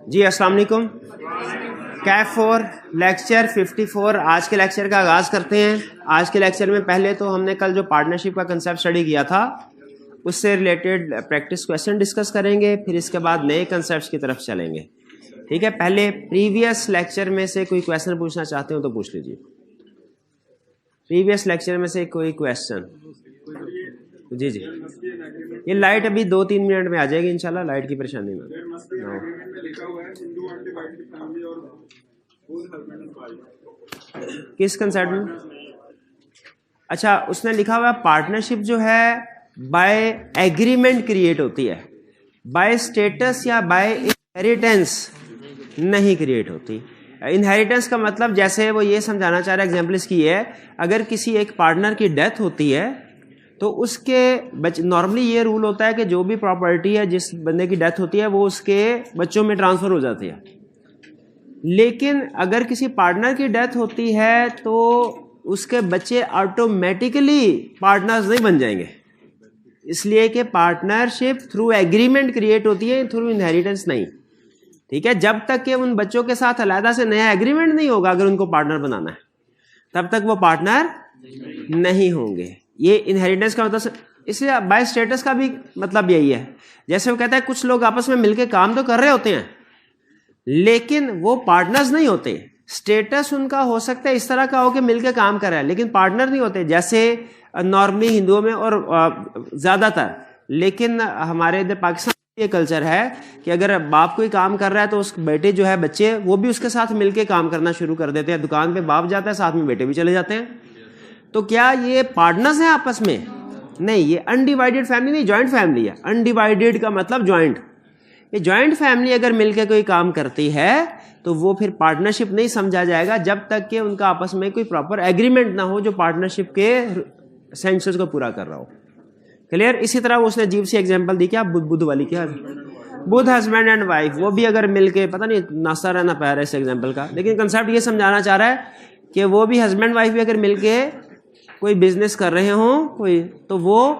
जी अस्सलाम वालेकुम। कैफ 4 लेक्चर 54 आज के लेक्चर का आगाज़ करते हैं। आज के लेक्चर में पहले तो हमने कल जो पार्टनरशिप का कंसेप्ट स्टडी किया था उससे रिलेटेड प्रैक्टिस क्वेश्चन डिस्कस करेंगे, फिर इसके बाद नए कंसेप्ट्स की तरफ चलेंगे। ठीक है, पहले प्रीवियस लेक्चर में से कोई क्वेश्चन पूछना चाहते हो तो पूछ लीजिए। प्रीवियस लेक्चर में से कोई क्वेश्चन? जी जी, ये लाइट अभी 2-3 मिनट में आ जाएगी इंशाल्लाह, लाइट की परेशानी ना। किस कंसेप्ट में? अच्छा, उसने लिखा हुआ पार्टनरशिप जो है बाय एग्रीमेंट क्रिएट होती है, बाय स्टेटस या बाय इनहेरिटेंस नहीं क्रिएट होती। इनहेरिटेंस का मतलब जैसे वो ये समझाना चाह रहा है, एग्जाम्पल इसकी है, अगर किसी एक पार्टनर की डेथ होती है तो उसके नॉर्मली ये रूल होता है कि जो भी प्रॉपर्टी है जिस बंदे की डेथ होती है वो उसके बच्चों में ट्रांसफर हो जाती है। लेकिन अगर किसी पार्टनर की डेथ होती है तो उसके बच्चे ऑटोमेटिकली पार्टनर्स नहीं बन जाएंगे, इसलिए कि पार्टनरशिप थ्रू एग्रीमेंट क्रिएट होती है, थ्रू इनहेरिटेंस नहीं। ठीक है, जब तक कि उन बच्चों के साथ अलग से नया एग्रीमेंट नहीं होगा, अगर उनको पार्टनर बनाना है तब तक वो पार्टनर नहीं होंगे। ये इनहेरिटेंस का मतलब, इसलिए बाय स्टेटस का भी मतलब यही है। जैसे वो कहता है कुछ लोग आपस में मिलकर काम तो कर रहे होते हैं लेकिन वो पार्टनर्स नहीं होते। स्टेटस उनका हो सकता है इस तरह का हो कि मिलकर काम कर रहा है लेकिन पार्टनर नहीं होते, जैसे नॉर्मली हिंदुओं में और ज्यादातर, लेकिन हमारे इधर पाकिस्तान में ये कल्चर है कि अगर बाप कोई काम कर रहा है तो उस बेटे जो है बच्चे वो भी उसके साथ मिलकर काम करना शुरू कर देते हैं। दुकान पे बाप जाता है, साथ में बेटे भी चले जाते हैं। तो क्या ये पार्टनर्स हैं आपस में? नहीं, ये अनडिवाइडेड फैमिली नहीं, जॉइंट फैमिली है। अनडिवाइडेड का मतलब जॉइंट। ये जॉइंट फैमिली अगर मिलकर कोई काम करती है तो वो फिर पार्टनरशिप नहीं समझा जाएगा जब तक कि उनका आपस में कोई प्रॉपर एग्रीमेंट ना हो जो पार्टनरशिप के सेंसेस को पूरा कर रहा हो। क्लियर? इसी तरह उसने अजीब सी एग्जांपल दी, क्या बुद्ध वाली, क्या बुद्ध हस्बैंड एंड वाइफ, वो भी अगर मिलके, पता नहीं नासा रहना पा रहा है इस एग्जाम्पल का, लेकिन कंसेप्ट ये समझाना चाह रहा है कि वो भी हस्बैंड वाइफ भी अगर मिलके कोई बिजनेस कर रहे हो कोई, तो वो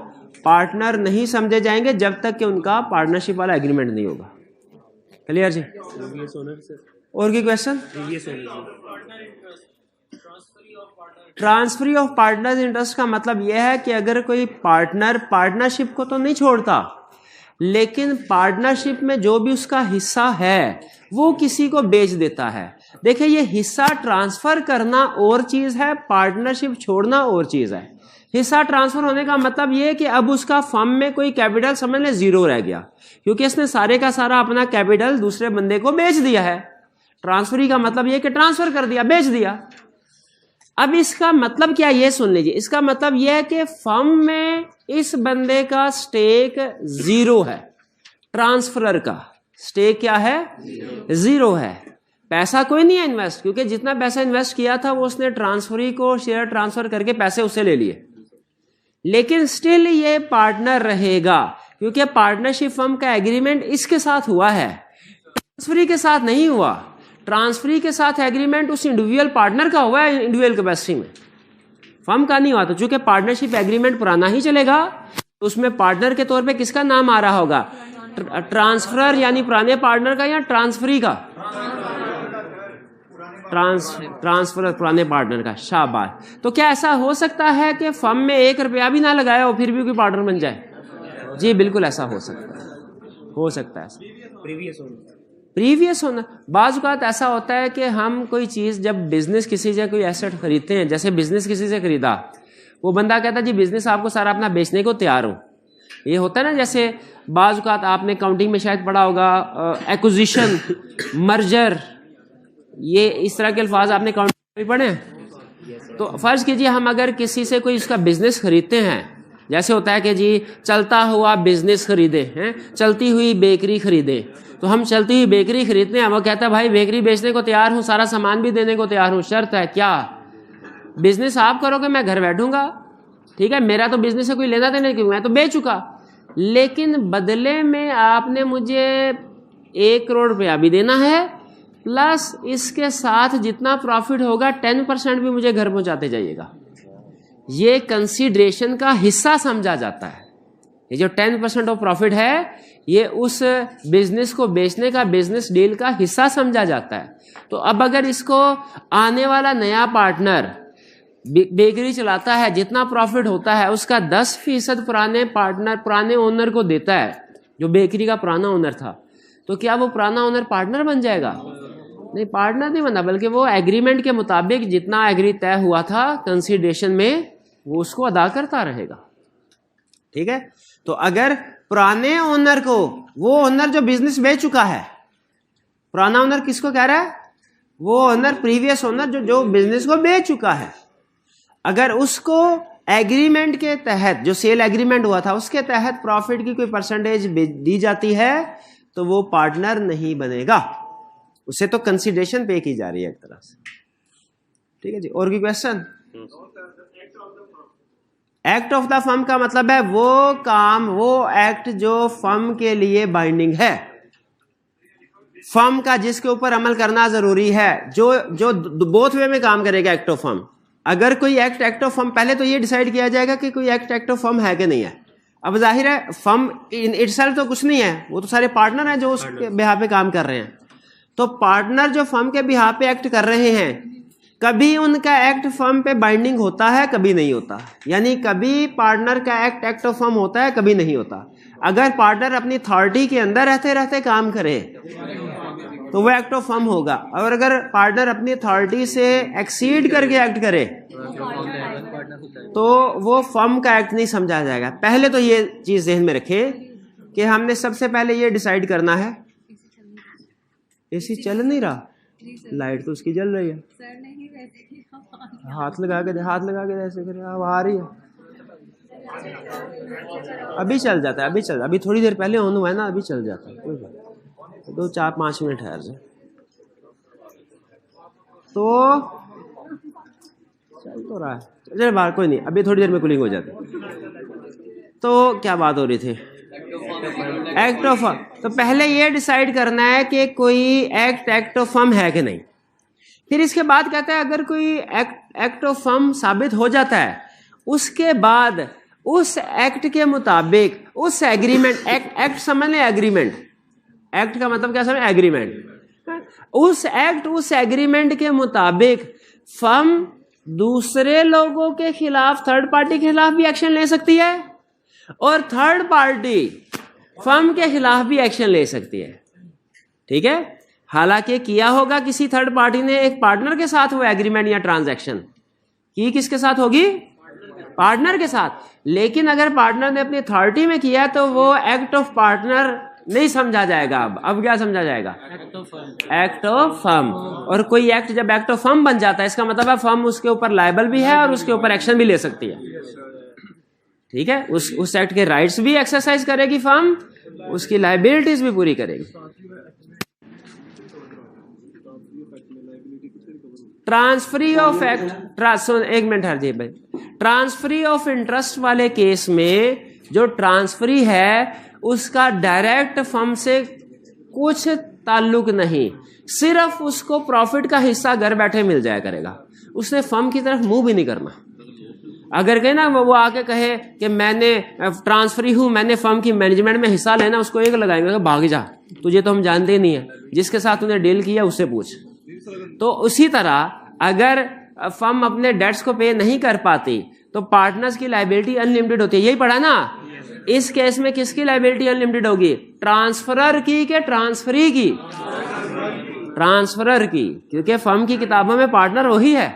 पार्टनर नहीं समझे जाएंगे जब तक कि उनका पार्टनरशिप वाला एग्रीमेंट नहीं होगा। क्लियर जी? और की question? Transferee of partners interest का मतलब यह है कि अगर कोई पार्टनर पार्टनरशिप को तो नहीं छोड़ता लेकिन पार्टनरशिप में जो भी उसका हिस्सा है वो किसी को बेच देता है। देखिए, ये हिस्सा ट्रांसफर करना और चीज है, पार्टनरशिप छोड़ना और चीज है। हिस्सा ट्रांसफर होने का मतलब ये है कि अब उसका फर्म में कोई कैपिटल समझ ले जीरो रह गया, क्योंकि इसने सारे का सारा अपना कैपिटल दूसरे बंदे को बेच दिया है। ट्रांसफरी का मतलब ये कि ट्रांसफर कर दिया, बेच दिया। अब इसका मतलब क्या, ये सुन लीजिए, इसका मतलब यह है कि फर्म में इस बंदे का स्टेक जीरो है, ट्रांसफरर का स्टेक क्या है? जीरो है। पैसा कोई नहीं है इन्वेस्ट, क्योंकि जितना पैसा इन्वेस्ट किया था वो उसने ट्रांसफरी को शेयर ट्रांसफर करके पैसे उससे ले लिए, लेकिन स्टिल ये पार्टनर रहेगा क्योंकि पार्टनरशिप फर्म का एग्रीमेंट इसके साथ हुआ है, ट्रांसफरी के साथ नहीं हुआ। ट्रांसफरी के साथ एग्रीमेंट उस इंडिविजुअल पार्टनर का हुआ है इंडिविजुअल कैपेसिटी में, फर्म का नहीं हुआ। तो चूंकि पार्टनरशिप एग्रीमेंट पुराना ही चलेगा तो उसमें पार्टनर के तौर पे किसका नाम आ रहा होगा? ट्रांसफरर यानी पुराने पार्टनर का, या ट्रांसफरी का? ट्रांसफर पुराने पार्टनर का। शाबाश। तो क्या ऐसा हो सकता है कि फर्म में 1 रुपया भी ना लगाया हो फिर भी कोई पार्टनर बन जाए? जी बिल्कुल ऐसा हो सकता है, हो सकता है। प्रीवियस होना। बाज़ औक़ात ऐसा होता है कि हम कोई चीज़, जब बिजनेस किसी से कोई एसेट खरीदते हैं, जैसे बिजनेस किसी से खरीदा, वो बंदा कहता है जी बिजनेस आपको सारा अपना बेचने को तैयार हो। ये होता है ना, जैसे बाज़ औक़ात आपने काउंटिंग में शायद पढ़ा होगा, एक्विजिशन, मर्जर, ये इस तरह के अल्फाज आपने काउंटिंग में पढ़े हैं। तो फर्ज कीजिए हम अगर किसी से कोई इसका बिजनेस खरीदते हैं, जैसे होता है कि जी चलता हुआ बिजनेस खरीदे हैं, चलती हुई बेकरी खरीदे, तो हम चलती हुई बेकरी खरीदते हैं, वो कहता है भाई बेकरी बेचने को तैयार हूँ, सारा सामान भी देने को तैयार हूँ, शर्त है क्या? बिजनेस आप करोगे, मैं घर बैठूंगा, ठीक है, मेरा तो बिजनेस से कोई लेना देना क्यों, मैं तो बेच चुका, लेकिन बदले में आपने मुझे 1 करोड़ रुपया भी देना है, प्लस इसके साथ जितना प्रॉफिट होगा 10% भी मुझे घर पहुंचाते जाइएगा। ये कंसीडरेशन का हिस्सा समझा जाता है। ये जो 10% ऑफ प्रॉफिट है ये उस बिजनेस को बेचने का बिजनेस डील का हिस्सा समझा जाता है। तो अब अगर इसको आने वाला नया पार्टनर बेकरी चलाता है, जितना प्रॉफिट होता है उसका 10% पुराने ओनर को देता है, जो बेकरी का पुराना ओनर था, तो क्या वो पुराना ओनर पार्टनर बन जाएगा? नहीं, पार्टनर नहीं बना, बल्कि वो एग्रीमेंट के मुताबिक जितना एग्री तय हुआ था कंसीडरेशन में, वो उसको अदा करता रहेगा। ठीक है। तो अगर पुराने ओनर को, वो ओनर जो बिजनेस बेच चुका है, पुराना ओनर किसको कह रहा है? वो ओनर, प्रीवियस ओनर जो बिजनेस को बेच चुका है, अगर उसको एग्रीमेंट के तहत, जो सेल एग्रीमेंट हुआ था उसके तहत प्रॉफिट की कोई परसेंटेज दी जाती है, तो वो पार्टनर नहीं बनेगा, उसे तो कंसीडरेशन पे की जा रही है एक तरह से। ठीक है जी, और कोई question? Act of the firm का मतलब है वो काम, वो एक्ट जो फर्म के लिए बाइंडिंग है, फर्म का जिसके ऊपर अमल करना जरूरी है, जो बोथ वे में काम करेगा एक्ट ऑफ फर्म। अगर कोई एक्ट ऑफ फर्म, पहले तो ये डिसाइड किया जाएगा कि कोई एक्ट ऑफ फर्म है कि नहीं है। अब जाहिर है फर्म इन इटसेल्फ तो कुछ नहीं है, वो तो सारे पार्टनर हैं जो उसके बिहाफ पे काम कर रहे हैं। तो पार्टनर जो फर्म के बिहाफ पे एक्ट कर रहे हैं, कभी उनका एक्ट फर्म पे बाइंडिंग होता है, कभी नहीं होता। यानी कभी पार्टनर का एक्ट ऑफ फर्म होता है, कभी नहीं होता। अगर पार्टनर अपनी अथॉरिटी के अंदर रहते रहते काम करे तो वो एक्ट ऑफ फर्म होगा, और अगर पार्टनर अपनी अथॉरिटी से एक्सीड करके एक्ट करे तो वो फर्म का एक्ट नहीं समझा जाएगा। पहले तो ये चीज ध्यान में रखें कि हमने सबसे पहले ये डिसाइड करना है, एसी चल नहीं रहा, लाइट तो उसकी जल रही है, हाथ लगा के ऐसे करे, अब आ रही है, अभी चल जाता है, अभी थोड़ी देर पहले ऑन हुआ है ना, अभी चल जाता है, कोई बात 2-4-5 मिनट ठहर जाए तो चल तो रहा है, चल बाहर, कोई नहीं, अभी थोड़ी देर में कूलिंग हो जाती है। तो क्या बात हो रही थी? Act of firm. तो पहले ये डिसाइड करना है कि कोई एक्ट ऑफ फर्म है कि नहीं। फिर इसके बाद कहता है अगर कोई एक्ट ऑफ फर्म साबित हो जाता है, उसके बाद उस एक्ट के मुताबिक उस एग्रीमेंट, एक्ट समझ लें, एग्रीमेंट, एक्ट का मतलब क्या समझ? एग्रीमेंट। उस एग्रीमेंट के मुताबिक फर्म दूसरे लोगों के खिलाफ, थर्ड पार्टी के खिलाफ भी एक्शन ले सकती है, और थर्ड पार्टी फर्म के खिलाफ भी एक्शन ले सकती है। ठीक है। हालांकि किया होगा किसी थर्ड पार्टी ने एक पार्टनर के साथ वो एग्रीमेंट या ट्रांजैक्शन की, किसके साथ होगी? पार्टनर के साथ। लेकिन अगर पार्टनर ने अपनी अथॉरिटी में किया तो वो एक्ट ऑफ पार्टनर नहीं समझा जाएगा। अब क्या समझा जाएगा? Act of firm. और कोई एक्ट जब एक्ट ऑफ फर्म बन जाता है, इसका मतलब है फर्म उसके ऊपर लायबल भी है और उसके ऊपर एक्शन भी ले सकती है। ठीक है। उस एक्ट के राइट्स भी एक्सरसाइज करेगी फर्म, उसकी लायबिलिटीज भी पूरी करेगी। ट्रांसफरी ऑफ एक्ट, एक मिनट हर जी भाई, ट्रांसफरी ऑफ इंटरेस्ट वाले केस में जो ट्रांसफरी है उसका डायरेक्ट फर्म से कुछ ताल्लुक नहीं, सिर्फ उसको प्रॉफिट का हिस्सा घर बैठे मिल जाया करेगा, उसने फर्म की तरफ मुंह भी नहीं करना। अगर कहे ना वो आके कहे कि मैंने ट्रांसफरी हूं, मैंने फर्म की मैनेजमेंट में हिस्सा लेना, उसको एक लगाएंगे, भाग जा, तुझे तो हम जानते ही नहीं है, जिसके साथ तूने डील किया उससे पूछ। तो उसी तरह अगर फर्म अपने डेट्स को पे नहीं कर पाती तो पार्टनर्स की लायबिलिटी अनलिमिटेड होती है। यही पढ़ा ना। इस केस में किसकी लायबिलिटी अनलिमिटेड होगी? ट्रांसफरर की के ट्रांसफरी की? ट्रांसफरर की, क्योंकि फर्म की किताबों में पार्टनर वही है।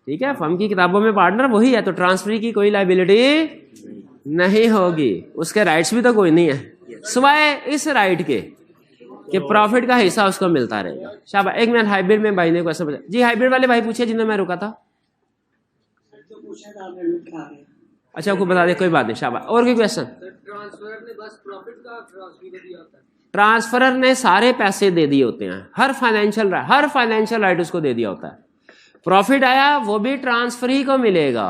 ठीक है, फर्म की किताबों में पार्टनर वही है, तो ट्रांसफरी की कोई लायबिलिटी नहीं होगी, उसके राइट्स भी तो कोई नहीं है सिवाय इस राइट के कि प्रॉफिट का हिस्सा उसको मिलता रहेगा। शाबाश। एक मिनट, हाइब्रिड में भाई ने क्वेश्चन पूछा जी, हाइब्रिड वाले भाई पूछे जिन्हें मैं रुका था। अच्छा, आपको बता दे, कोई बात नहीं, शाबाश। और कोई क्वेश्चन? ट्रांसफरर ने सारे पैसे दे दिए होते हैं, हर फाइनेंशियल राइट उसको दे दिया होता है। प्रॉफिट आया वो भी ट्रांसफरी को मिलेगा,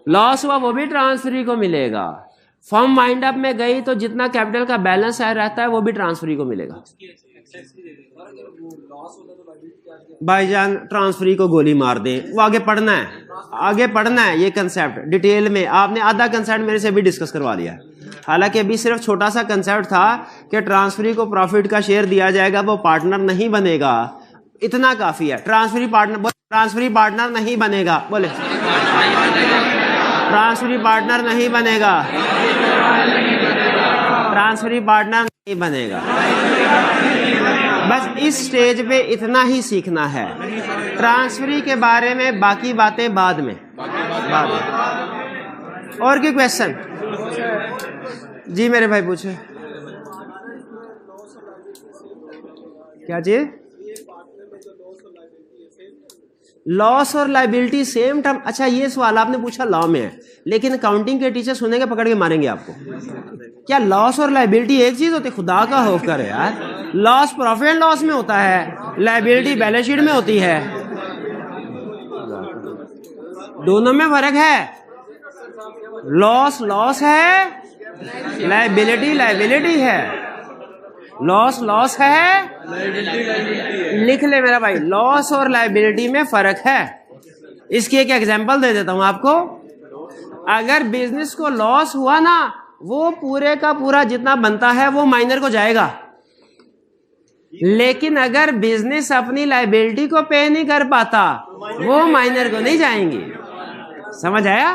लॉस हुआ वो भी ट्रांसफरी को मिलेगा। फर्म वाइंड अप में गई तो जितना कैपिटल का बैलेंस आया रहता है वो भी ट्रांसफरी को मिलेगा। भाईजान ट्रांसफरी को गोली मार दें, वो आगे पढ़ना है ये कंसेप्ट डिटेल में। आपने आधा कंसेप्ट मेरे से भी डिस्कस करवा लिया है। हालांकि अभी सिर्फ छोटा सा कंसेप्ट था कि ट्रांसफरी को प्रॉफिट का शेयर दिया जाएगा, वो पार्टनर नहीं बनेगा, इतना काफी है। ट्रांसफरी पार्टनर नहीं बनेगा, बोले ट्रांसफरी पार्टनर नहीं बनेगा, ट्रांसफरी पार्टनर नहीं बनेगा। बस इस स्टेज पे इतना ही सीखना है। ट्रांसफरी के बारे में बाकी बातें बाद में। और कोई क्वेश्चन? जी मेरे भाई पूछे। क्या जी? लॉस और लाइबिलिटी सेम टर्म। अच्छा, ये सवाल आपने पूछा लॉ में है, लेकिन अकाउंटिंग के टीचर सुनेंगे पकड़ के मारेंगे आपको। क्या लॉस और लाइबिलिटी एक चीज होती है? खुदा का होकर है यार। लॉस प्रॉफिट एंड लॉस में होता है, लाइबिलिटी बैलेंस शीट में होती है, दोनों में फर्क है। लॉस लॉस है, लाइबिलिटी लाइबिलिटी है। लॉस लॉस है, लिख ले मेरा भाई, लॉस और लाइबिलिटी में फर्क है। इसकी एक एग्जांपल दे देता हूं आपको। अगर बिजनेस को लॉस हुआ ना, वो पूरे का पूरा जितना बनता है वो माइनर को जाएगा, लेकिन अगर बिजनेस अपनी लाइबिलिटी को पे नहीं कर पाता, वो माइनर को नहीं जाएंगी। समझ आया?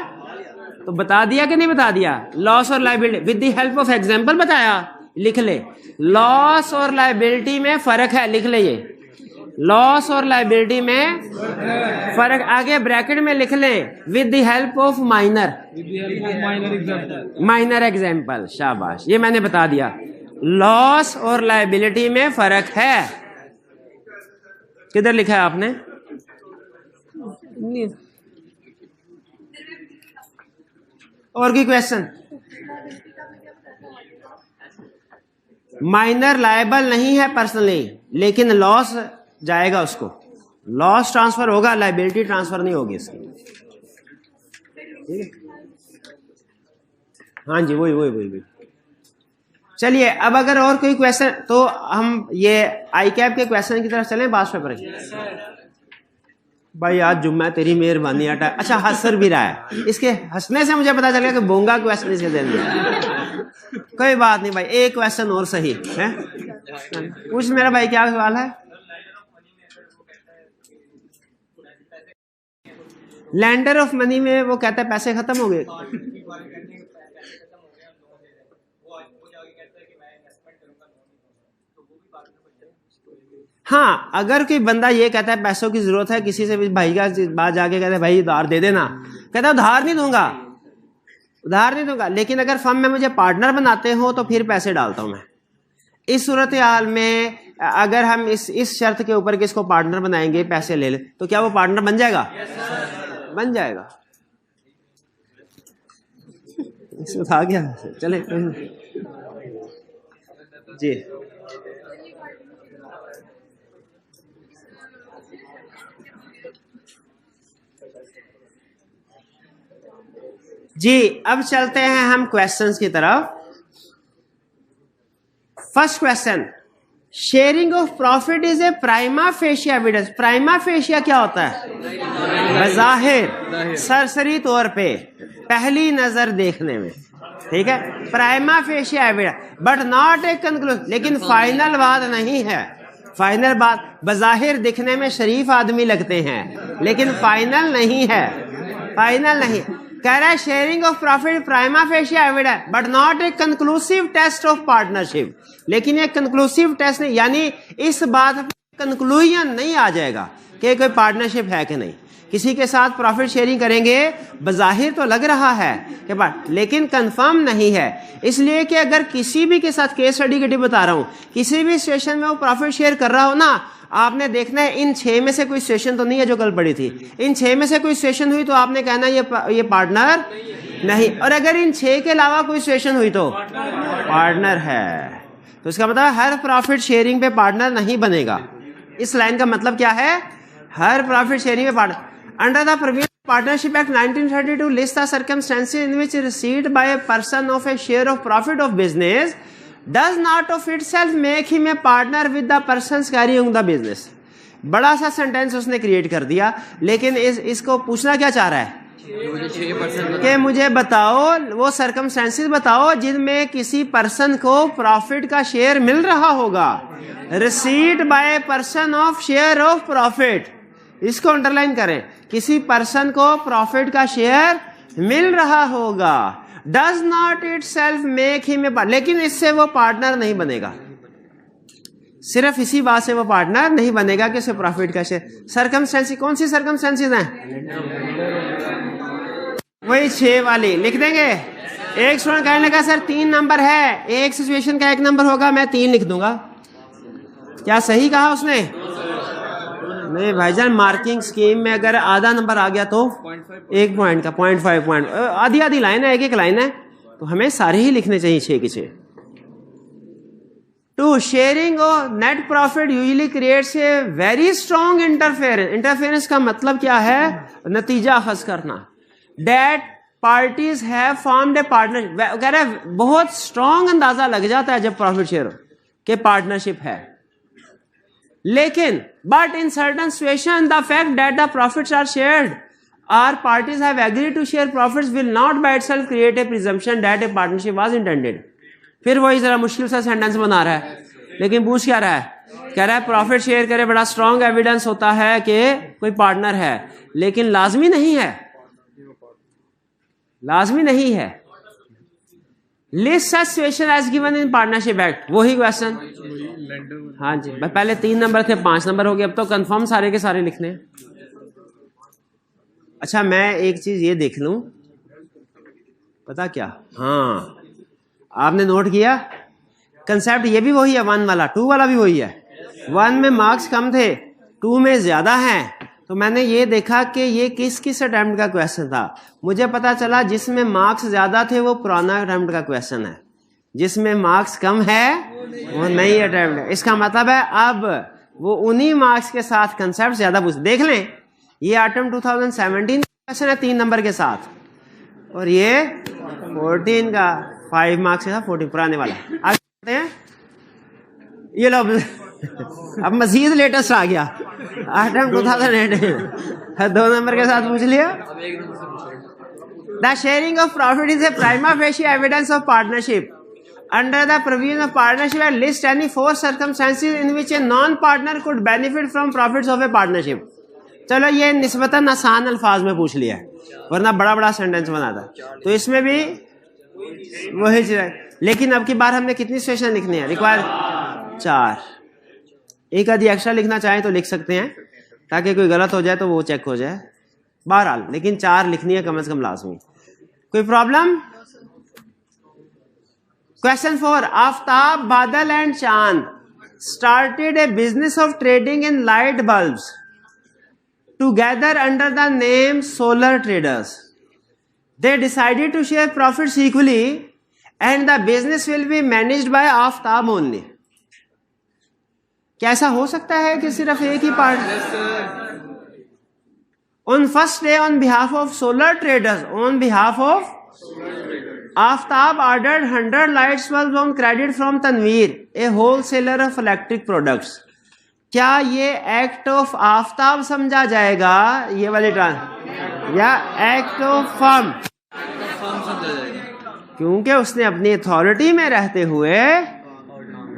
तो बता दिया कि नहीं बता दिया? लॉस और liability with the help of example बताया। लिख ले, लॉस और लाइबिलिटी में फर्क है। लिख ले, ये लॉस और लाइबिलिटी में फर्क। आगे ब्रैकेट में लिख ले, with the help of minor example. शाबाश, ये मैंने बता दिया। लॉस और लाइबिलिटी में फर्क है। किधर लिखा है आपने? और कोई क्वेश्चन? माइनर लायबल नहीं है पर्सनली, लेकिन लॉस जाएगा उसको। लॉस ट्रांसफर होगा, लायबिलिटी ट्रांसफर नहीं होगी इसकी। हाँ जी, वही। चलिए, अब अगर और कोई क्वेश्चन तो हम ये आई कैप के क्वेश्चन की तरफ चलें। पास पेपर भाई आज जुम्मा, तेरी मेहरबानी। अच्छा, हंसर भी रहा है। इसके हंसने से मुझे पता चल गया कि बोंगा क्वेश्चन इसके दिन में। कोई बात नहीं भाई, एक क्वेश्चन और सही है। पूछ मेरा भाई, क्या सवाल है? लैंडर ऑफ मनी में वो कहता है पैसे खत्म हो गए। हाँ, अगर कोई बंदा ये कहता है पैसों की जरूरत है, किसी से भी भाई का बात जाके कहता है भाई उधार दे देना, कहता है उधार नहीं दूंगा, लेकिन अगर फर्म में मुझे पार्टनर बनाते हो तो फिर पैसे डालता हूं मैं। इस सूरत हाल में अगर हम इस शर्त के ऊपर कि इसको पार्टनर बनाएंगे, पैसे ले ले, तो क्या वो पार्टनर बन जाएगा? बन जाएगा। इसमें था क्या? चले जी। जी, अब चलते हैं हम क्वेश्चंस की तरफ। First question, sharing of profit is a prima facie evidence. Prima fascia क्या होता है? बज़ाहिर, सरसरी तौर पे, पहली नजर देखने में। ठीक है, prima facie evidence, but not a conclusion. लेकिन फाइनल बात नहीं है। फाइनल बात, बज़ाहिर दिखने में शरीफ आदमी लगते हैं, लेकिन फाइनल नहीं है। फाइनल नहीं। कह रहा है sharing of profit prima facie evidence but not a conclusive test of partnership. लेकिन ये कंक्लूसिव टेस्ट नहीं, यानी इस बात पर कंक्लूजन नहीं आ जाएगा कि कोई पार्टनरशिप है कि नहीं। किसी के साथ प्रॉफिट शेयरिंग करेंगे, बज़ाहिर तो लग रहा है कि लेकिन कंफर्म नहीं है। इसलिए कि अगर किसी भी के साथ, केस स्टडी के लिए बता रहा हूं, किसी भी सिचुएशन में वो प्रॉफिट शेयर कर रहा हो ना, आपने देखना है इन 6 में से कोई सिचुएशन तो नहीं है जो कल पड़ी थी। इन 6 में से कोई सिचुएशन हुई तो आपने कहना ये पार्टनर नहीं। और अगर इन 6 के अलावा कोई सिचुएशन हुई तो पार्टनर है। तो इसका मतलब हर प्रॉफिट शेयरिंग पे पार्टनर नहीं बनेगा। इस लाइन का मतलब क्या है? हर प्रॉफिट शेयरिंग पे partner. Under the provision partnership act 1932 list the circumstances in which received by a person of A share of profit of business does not of itself make him a partner with the persons carrying the business। बड़ा सा sentence उसने create कर दिया, लेकिन इसको पूछना क्या चाह रहा है? कि मुझे बताओ वो सर्कमस्टेंसेस बताओ जिनमें किसी पर्सन को प्रॉफिट का शेयर मिल रहा होगा। Receipt by person of share of profit, इसको अंडरलाइन करें, किसी पर्सन को प्रॉफिट का शेयर मिल रहा होगा। Does not it self make him a partner, लेकिन इससे वो पार्टनर नहीं बनेगा। सिर्फ इसी बात से वो पार्टनर नहीं बनेगा कि उसे प्रॉफिट का शेयर। सर्कमस्टेंसेस, कौन सी सर्कमस्टेंसेस हैं? वही 6 वाली लिख देंगे। एक स्टूडेंट कहने लगा सर 3 नंबर है, एक सिचुएशन का 1 नंबर होगा, मैं 3 लिख दूंगा। क्या सही कहा उसने? नहीं भाईजान, मार्किंग स्कीम में अगर आधा नंबर आ गया तो 1 पॉइंट का 0.5 पॉइंट, आधी आधी लाइन है, एक लाइन है, तो हमें सारे ही लिखने चाहिए 6 के 6। 2. शेयरिंग और net profit usually creates a very strong interference. Interference का मतलब क्या है? नतीजा अखज करना। That parties have formed a partnership, कह रहे हैं बहुत स्ट्रॉन्ग अंदाजा लग जाता है जब प्रॉफिट शेयर के पार्टनरशिप है। लेकिन but in certain situation the fact that the profits are shared are parties have agreed to share profits will not by itself create a presumption that a partnership was intended. फिर वही जरा मुश्किल सा sentence बना रहा है, लेकिन पूछ क्या रहा है? कह रहा है प्रॉफिट शेयर करे बड़ा स्ट्रॉन्ग एविडेंस होता है कि कोई पार्टनर है, लेकिन लाजमी नहीं है, लाजमी नहीं है। List such situation as given in partnership act, वही क्वेश्चन। हाँ जी, पहले 3 नंबर थे, 5 नंबर हो गए, अब तो कंफर्म सारे के सारे लिखने। अच्छा, मैं एक चीज ये देख लूं, पता क्या? हाँ, आपने नोट किया कंसेप्ट, ये भी वही है 1 वाला, 2 वाला भी वही है। 1 में मार्क्स कम थे, 2 में ज्यादा हैं, तो मैंने ये देखा कि ये किस किस अटेम्प्ट का क्वेश्चन था। मुझे पता चला जिसमें मार्क्स ज्यादा थे वो पुराना अटेम्प्ट का क्वेश्चन है, जिसमें मार्क्स कम है वो नई अटेम्प्ट है। इसका मतलब है अब वो उन्हीं मार्क्स के साथ कंसेप्ट ज्यादा पूछ। देख लें, ये अटेम्प्ट 2017 क्वेश्चन है 3 नंबर के साथ, और ये 14 का 5 मार्क्स का 14 पुराने वाला। आगे बढ़ते हैं, ये लो अब मजीद लेटेस्ट आ गया, अटेम्प्ट 2008 2 नंबर के साथ पूछ लिया। The sharing of profit is a prima facie evidence of partnership under the provision of partnership and list any 4 circumstances in which a non partner could benefit from profits of A partnership. चलो ये निस्बतन आसान अल्फाज में पूछ लिया है, वरना बड़ा बड़ा सेंटेंस बनाता, तो इसमें भी वही चीज है। लेकिन अब की बार हमने कितनी सिचुएशन लिखनी है? रिक्वायर 4। एक आधी एक्स्ट्रा लिखना चाहे तो लिख सकते हैं, ताकि कोई गलत हो जाए तो वो चेक हो जाए। बहरहाल लेकिन 4 लिखनी है कम से कम लाजमी। कोई प्रॉब्लम? क्वेश्चन 4. आफ्ताब, बादल एंड चांद started a business of trading in light bulbs together under the name Solar Traders. They decided to share profits equally and the business will be managed by Aftab only. क्या ऐसा हो सकता है कि सिर्फ एक ही part? On first day on behalf of Solar Traders, on behalf of Aftab ordered 100 light bulbs on credit from Tanveer, a wholesaler of electric products. क्या ये एक्ट ऑफ आफ्ताब समझा जाएगा ये वाली ट्रांस, या एक्ट ऑफ फर्म? क्योंकि उसने अपनी अथॉरिटी में रहते हुए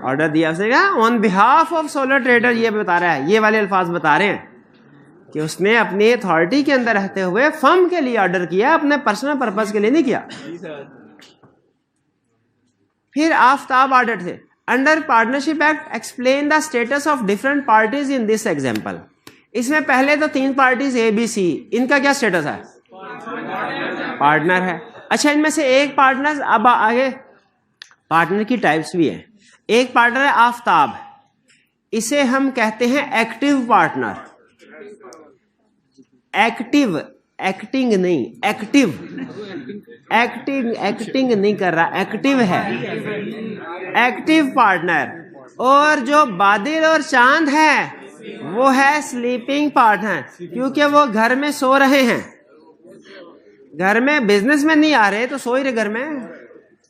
ऑर्डर दिया। उसने कहा on behalf of solar trader, ये बता रहा है, ये वाले अल्फाज बता रहे हैं कि उसने अपनी अथॉरिटी के अंदर रहते हुए फर्म के लिए ऑर्डर किया, अपने पर्सनल पर्पस के लिए नहीं किया। फिर आफ्ताब ऑर्डर थे under partnership act explain the status of different parties in this example. इसमें पहले तो 3 पार्टीज ए बी सी, इनका क्या स्टेटस है? पार्टनर है। अच्छा, इनमें से एक पार्टनर, अब आगे पार्टनर की टाइप्स भी है। एक पार्टनर है आफ्ताब, इसे हम कहते हैं एक्टिव पार्टनर। एक्टिव, एक्टिंग नहीं, एक्टिव, एक्टिंग नहीं कर रहा, एक्टिव है, एक्टिव पार्टनर। और जो बादल और चांद है वो है स्लीपिंग पार्टनर, क्योंकि वो घर में सो रहे हैं, घर में बिजनेस में नहीं आ रहे तो सो ही रहे घर में।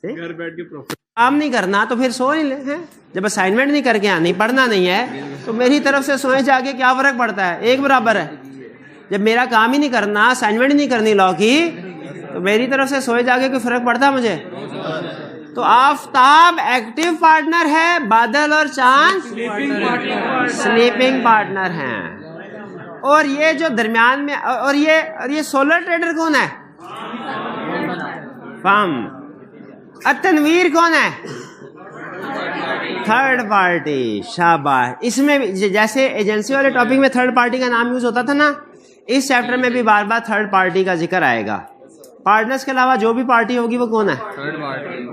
घर बैठ के काम नहीं करना तो फिर सो ही ले हैं। जब असाइनमेंट नहीं करके आनी, पढ़ना नहीं है, तो मेरी तरफ से सोए जाके क्या फर्क पड़ता है, एक बराबर है। जब मेरा काम ही नहीं करना, असाइनमेंट ही नहीं करनी लॉ की, तो मेरी तरफ से सोए जाके कोई फर्क पड़ता मुझे? तो आफताब एक्टिव पार्टनर है, बादल और चांद स्लीपिंग पार्टनर हैं। और ये जो दरमियान में और ये सोलर ट्रेडर कौन है? फर्म। और तनवीर कौन है? Third party. शाबाश। इसमें भी जैसे एजेंसी वाले टॉपिक में थर्ड पार्टी का नाम यूज होता था ना, इस चैप्टर में भी बार बार थर्ड पार्टी का जिक्र आएगा। पार्टनर्स के अलावा जो भी पार्टी होगी वो कौन है? Third party.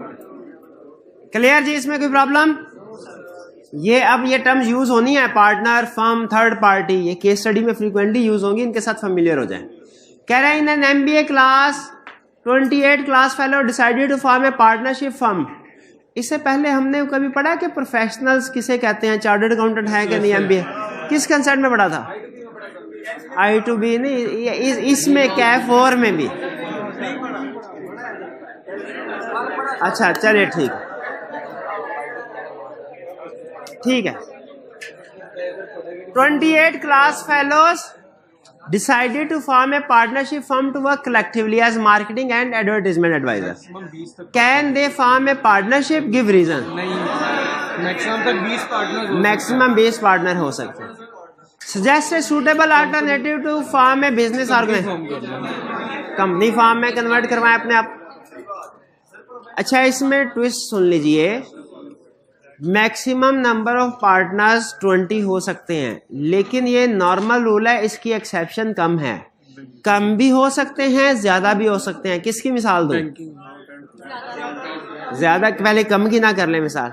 क्लियर जी? इसमें कोई प्रॉब्लम? ये अब ये टर्म्स यूज होनी है, पार्टनर, फर्म, थर्ड पार्टी, ये केस स्टडी में फ्रीक्वेंटली यूज होंगी, इनके साथ फेमिलियर हो जाए। कह रहे हैं in an MBA class 28 class fellow decided to form a partnership firm. इससे पहले हमने कभी पढ़ा कि प्रोफेशनल्स किसे कहते हैं? चार्टर्ड अकाउंटेंट है कि नहीं? एमबीए किस कंसेप्ट में पढ़ा था? I2B नहीं, इसमें कैफ 4 में भी। अच्छा चलिए ठीक है। 28 class fellows decided to form a partnership firm to work collectively as marketing and advertisement advisors. Can they form a partnership? Give reason. नहीं, मैक्सिमम तक 20 पार्टनर। मैक्सिमम 20 पार्टनर हो सकते हैं। Suggest a suitable alternative to form a business organization. Company form में convert करवाएं अपने आप। अच्छा, इसमें ट्विस्ट सुन लीजिए। मैक्सिमम नंबर ऑफ पार्टनर्स 20 हो सकते हैं, लेकिन ये नॉर्मल रूल है, इसकी एक्सेप्शन कम है। कम भी हो सकते हैं, ज्यादा भी हो सकते हैं। किसकी मिसाल दो? ज्यादा, पहले कम की ना कर ले मिसाल।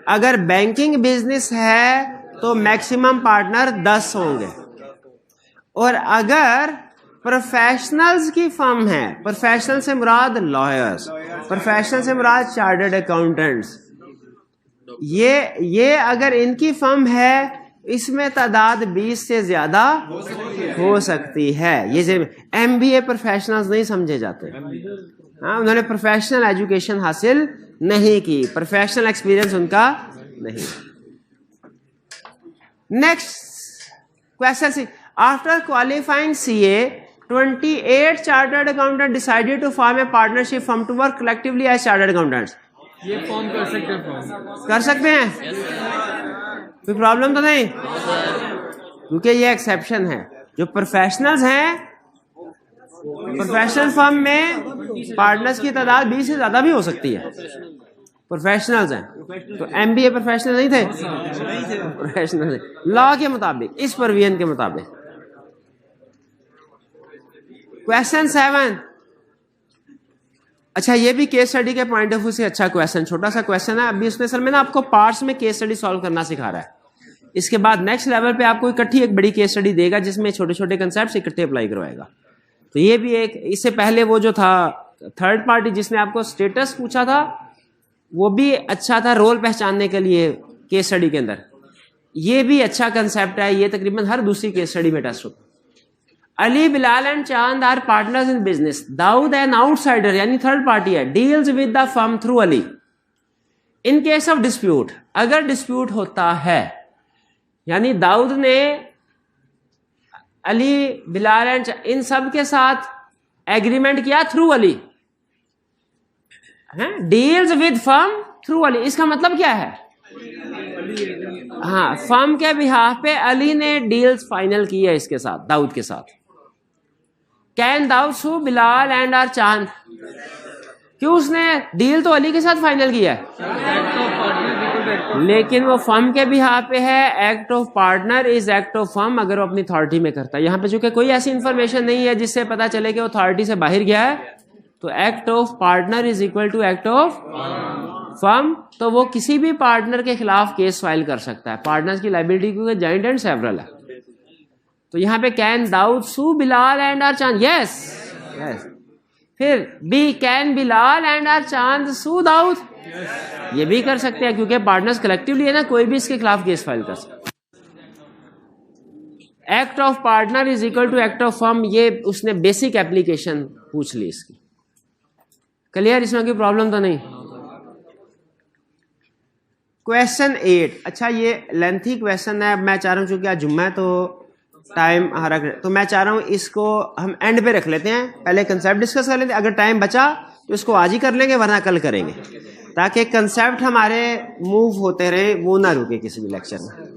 अगर बैंकिंग बिजनेस है तो मैक्सिमम पार्टनर 10 होंगे, और अगर प्रोफेशनल्स की फर्म है, प्रोफेशनल से मुराद लॉयर्स, प्रोफेशनल से मुराद चार्टर्ड अकाउंटेंट्स, ये अगर इनकी फर्म है, इसमें तादाद 20 से ज्यादा हो सकती है। ये एमबीए प्रोफेशनल्स नहीं समझे जाते। हाँ, उन्होंने प्रोफेशनल एजुकेशन हासिल नहीं की, प्रोफेशनल एक्सपीरियंस उनका नहीं। Next question C, after qualifying CA 28 chartered accountant decided to form a partnership firm to work collectively as chartered accountants. ये फॉर्म कर सकते हैं? कर सकते हैं, कोई प्रॉब्लम तो नहीं, क्योंकि ये एक्सेप्शन है। जो प्रोफेशनल्स हैं, प्रोफेशनल फर्म में पार्टनर्स की तादाद 20 से ज्यादा भी हो सकती है। प्रोफेशनल्स हैं तो एमबीए प्रोफेशनल नहीं थे, प्रोफेशनल लॉ के मुताबिक, इस प्रोविजन के मुताबिक। क्वेश्चन 7। अच्छा, ये भी केस स्टडी के पॉइंट ऑफ व्यू से अच्छा क्वेश्चन, छोटा सा क्वेश्चन है। अभी उसने सर में ना आपको पार्ट्स में केस स्टडी सॉल्व करना सिखा रहा है। इसके बाद नेक्स्ट लेवल पे आपको इकट्ठी एक बड़ी केस स्टडी देगा जिसमें छोटे छोटे कंसेप्ट इकट्ठे अप्लाई करवाएगा। तो ये भी एक, इससे पहले वो जो था थर्ड पार्टी जिसने आपको स्टेटस पूछा था, वो भी अच्छा था रोल पहचानने के लिए केस स्टडी के अंदर। ये भी अच्छा कंसेप्ट है, ये तकरीबन हर दूसरी केस स्टडी में टेस्ट होता है। Ali, Bilal and Chand are partners in business. Daud an outsider यानी थर्ड पार्टी है, deals with the firm through Ali. In case of dispute, अगर डिस्प्यूट होता है, यानी दाऊद ने अली, बिलाल एंड इन सब के साथ एग्रीमेंट किया through Ali, deals with firm through Ali. इसका मतलब क्या है? हाँ, फर्म के बिहाफ पे अली ने डील्स फाइनल की है इसके साथ, दाऊद के साथ। Can Dawood sue Bilal and are Chand? क्यों? उसने डील तो अली के साथ फाइनल किया है, लेकिन वो फर्म के बिहाफ पे है। Act of partner is act of firm, अगर वो अपनी अथॉरिटी में करता है। यहाँ पे चूंकि कोई ऐसी इंफॉर्मेशन नहीं है जिससे पता चले कि वो अथॉरिटी से बाहर गया है, तो act of partner is equal to act of firm. तो वो किसी भी पार्टनर के खिलाफ केस फाइल कर सकता है। पार्टनर्स की लायबिलिटी क्योंकि जॉइंट एंड सेवरल है। तो यहाँ पे can Dawood sue Bilal and are Chand? Yes yes. फिर B, can Bilal and are Chand sue Dawood? ये भी कर सकते हैं क्योंकि पार्टनर्स कलेक्टिवली है ना, कोई भी इसके खिलाफ केस फाइल कर सकता है। Act of partner is equal to act of firm, ये उसने बेसिक एप्लीकेशन पूछ ली इसकी। क्लियर? इसमें कोई प्रॉब्लम तो नहीं। क्वेश्चन 8। अच्छा, ये लेंथी क्वेश्चन है। मैं चाह रहा हूं चूंकि आज जुम्मा है तो टाइम हमारा, तो मैं चाह रहा हूँ इसको हम एंड पे रख लेते हैं, पहले कंसेप्ट डिस्कस कर लेते हैं, अगर टाइम बचा तो इसको आज ही कर लेंगे वरना कल करेंगे, ताकि कंसेप्ट हमारे मूव होते रहे, वो ना रुके किसी भी लेक्चर में।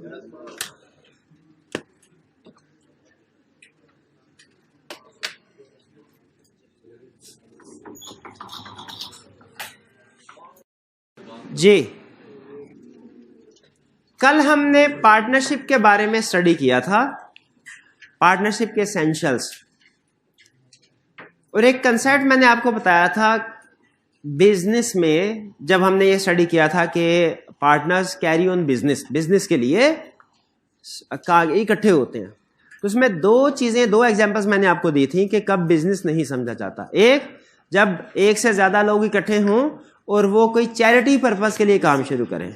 जी, कल हमने पार्टनरशिप के बारे में स्टडी किया था, पार्टनरशिप के एसेंशियल्स, और एक कंसेप्ट मैंने आपको बताया था बिजनेस में, जब हमने ये स्टडी किया था कि पार्टनर्स कैरी ऑन बिजनेस के लिए इकट्ठे होते हैं, तो उसमें दो एग्जांपल्स मैंने आपको दी थी कि कब बिजनेस नहीं समझा जाता। एक, जब एक से ज्यादा लोग इकट्ठे हों और वो कोई चैरिटी पर्पस के लिए काम शुरू करें,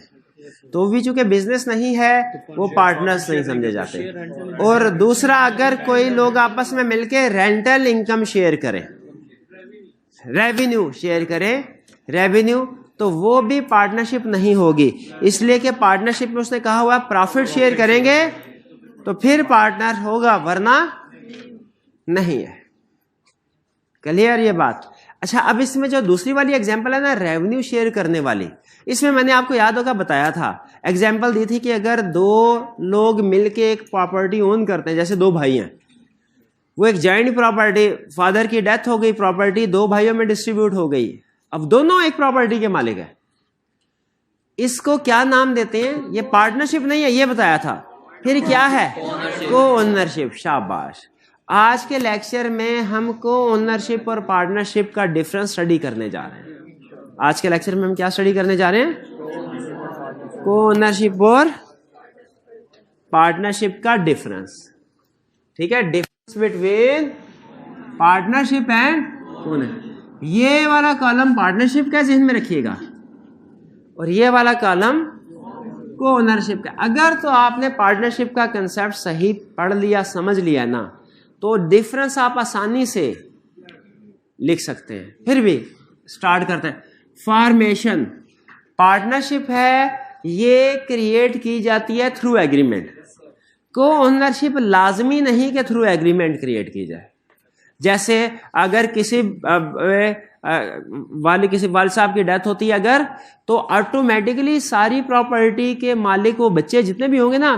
तो भी चूंकि बिजनेस नहीं है वो पार्टनर्स नहीं समझे जाते। और दूसरा, अगर कोई लोग आपस में मिलके रेंटल इनकम शेयर करें, रेवेन्यू शेयर करें, रेवेन्यू, तो वो भी पार्टनरशिप नहीं होगी, इसलिए कि पार्टनरशिप में उसने कहा हुआ प्रॉफिट शेयर करेंगे तो फिर पार्टनर होगा, वरना नहीं है। क्लियर ये बात? अच्छा, अब इसमें जो दूसरी वाली एग्जांपल है ना, रेवेन्यू शेयर करने वाली, इसमें मैंने आपको याद होगा बताया था, एग्जांपल दी थी कि अगर दो लोग मिलके एक प्रॉपर्टी ओन करते हैं, जैसे दो भाई हैं, वो एक जॉइंट प्रॉपर्टी, फादर की डेथ हो गई, प्रॉपर्टी दो भाइयों में डिस्ट्रीब्यूट हो गई, अब दोनों एक प्रॉपर्टी के मालिक है, इसको क्या नाम देते हैं? ये पार्टनरशिप नहीं है, ये बताया था। फिर क्या है? को ओनरशिप। शाबाश। आज के लेक्चर में हम को ओनरशिप और पार्टनरशिप का डिफरेंस स्टडी करने जा रहे हैं। आज के लेक्चर में हम क्या स्टडी करने जा रहे हैं? को ओनरशिप और पार्टनरशिप का डिफरेंस। ठीक है, difference between partnership and ownership. ये वाला कॉलम पार्टनरशिप का ज़हन में रखिएगा और ये वाला कॉलम को ओनरशिप का। अगर तो आपने पार्टनरशिप का कंसेप्ट सही पढ़ लिया, समझ लिया ना, तो डिफरेंस आप आसानी से लिख सकते हैं। फिर भी स्टार्ट करते हैं। फॉर्मेशन पार्टनरशिप है, ये क्रिएट की जाती है थ्रू एग्रीमेंट। को ओनरशिप लाजमी नहीं कि थ्रू एग्रीमेंट क्रिएट की जाए। जैसे अगर किसी वालिद साहब की डेथ होती है अगर, तो ऑटोमेटिकली सारी प्रॉपर्टी के मालिक, वो बच्चे जितने भी होंगे ना,